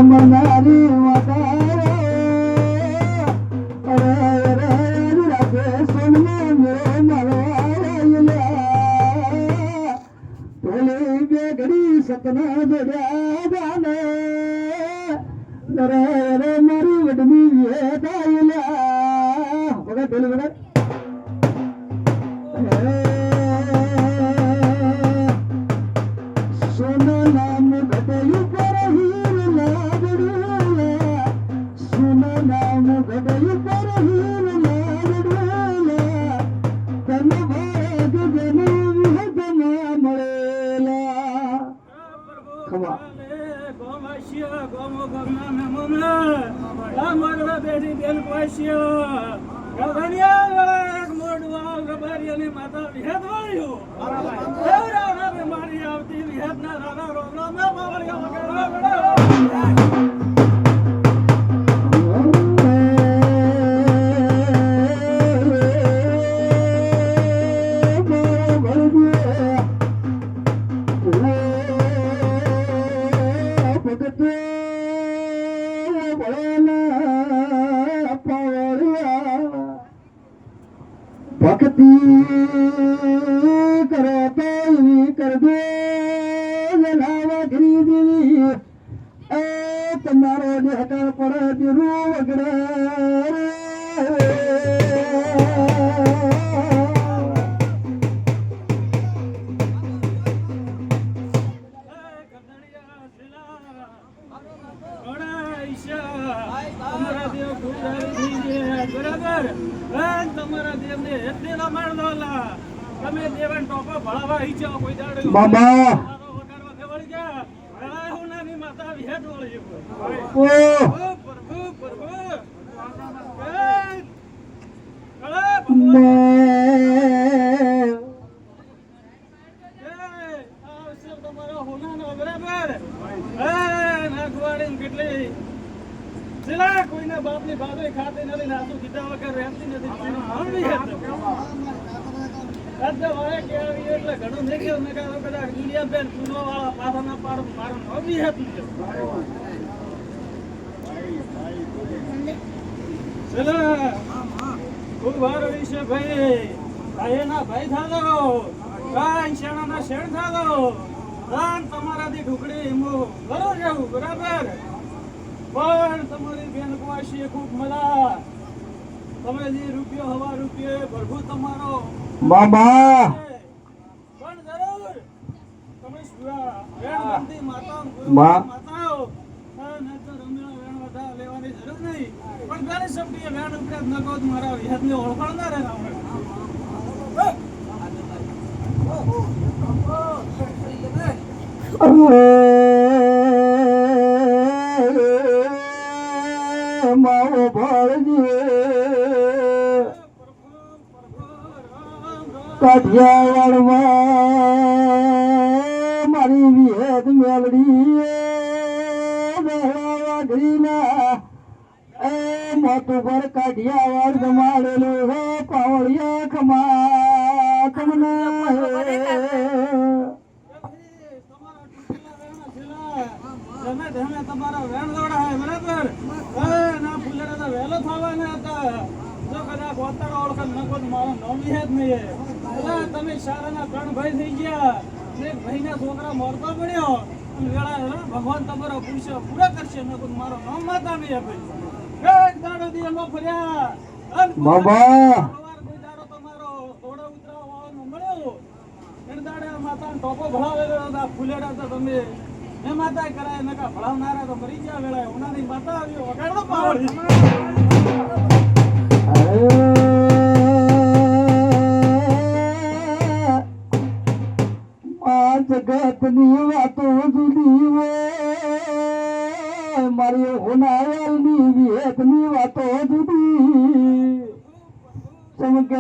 મનારી મદારે અરે રાધે સોનમે મેરે મલવાયા ભોલે બેગડી સપના જોડ્યા જાને રે મારી વડની વેદાયલા વગર ભોલે વગર સોના નામ ગડયું પર હીર લાગડુલા સોના નામ ગડયું પર હીર લાગડુલા તન ભાગ જન વિહદમાં મળેલા ખમા ગોમાશિયા ગોમો ગમના મેમોમલા રામગડા બેઠી બેન પાશિયા ગગનિયા એક મોડવા ગબારીની માતા વિહદ વાળ્યો બરાબર મારી આવતી વિહદના રાણા રોમલા મે બાવળિયા વગેરે ભક્તિ કરો તો કર દે જલાવા ઘરી દેવી એ તમારો દેહકાર પડે રૂ વગડે તમારા દેવને એટલે રમાડ દોલા તમે દેવન ટોપો ભળાવા ઈચ્છો કોઈ દાડે બાબા વગાડવા દેવળી ગયા ભળા હોનાની માતા વિહેદ વળી ઓ પ્રભુ પ્રભુ તમારો હોનાનો બરાબર નાગવાડી કેટલી ચલા કોઈના બાપની બાદરી ખાતી નથી નાસુ કીધા વગર રહેતી નથી એટલે ઘણું નહીં ગયું મેં કહ્યું કદાચ દુનિયા બેન ચૂનો વાળા પાછાના પાડ મારું નવી હતી ચલા ખૂબ વાર વિશે ભાઈ એના ભાઈ થાલો કાંઈ શેણાના શેણ થાલો દાન તમારાથી ઢુકડી હું બરો જાઉં બરાબર પણ તમારી બેન કવાશી ખૂબ મજા તમે જે રૂપિયો હવા રૂપિયે પ્રભુ તમારો બાબા પણ જરૂર તમે વેણબંધી માતા માતાઓ અને તો રમેલા વેણ વધા લેવાની જરૂર નહીં પણ ગાડી સપટીએ વેણ ઉપડે નકો મારા વિહદને ઓળખાણ ના રહે મારો ભળજે કાઠિયાવાડમાં મારી વિહેદ મેલડી વાઘરીના એ મોટું પર કાઠિયાવાડ જમાડેલું હે પાવળિયા ખમા તમને તમારા વેણ દોડા હે બરાબર ના ફૂલેડા તો વહેલો થવાના હતા જો કદાચ ઓતાડો ઓળખ નકો મારો નોમી જ નહીં તમે સારાના ત્રણ ભાઈ થઈ ગયા એક ભાઈના છોકરા મોરતો પડ્યો અને વેળા ભગવાન તમારો પુરુષ પૂરા કરશે નકો મારો નામ માતા નહીં આપે એક દાડો દિયલમાં ફર્યા બાબા કોઈ દાડો તમારો થોડો ઉતરાવા વાળાનો મળ્યો એને દાડે માતાનો ટોપો ભળાવેલો હતા ફૂલેડા તો તમે એ માતા કરાય નકા ભળાવનારા તો મરી ગયા વેળા ઉનાની માતા આવ્યો વગાડો પાવડી જગતની વાતો જુદી હોય મારી હોનારાની વિહેતની વાતો જુદી સમકે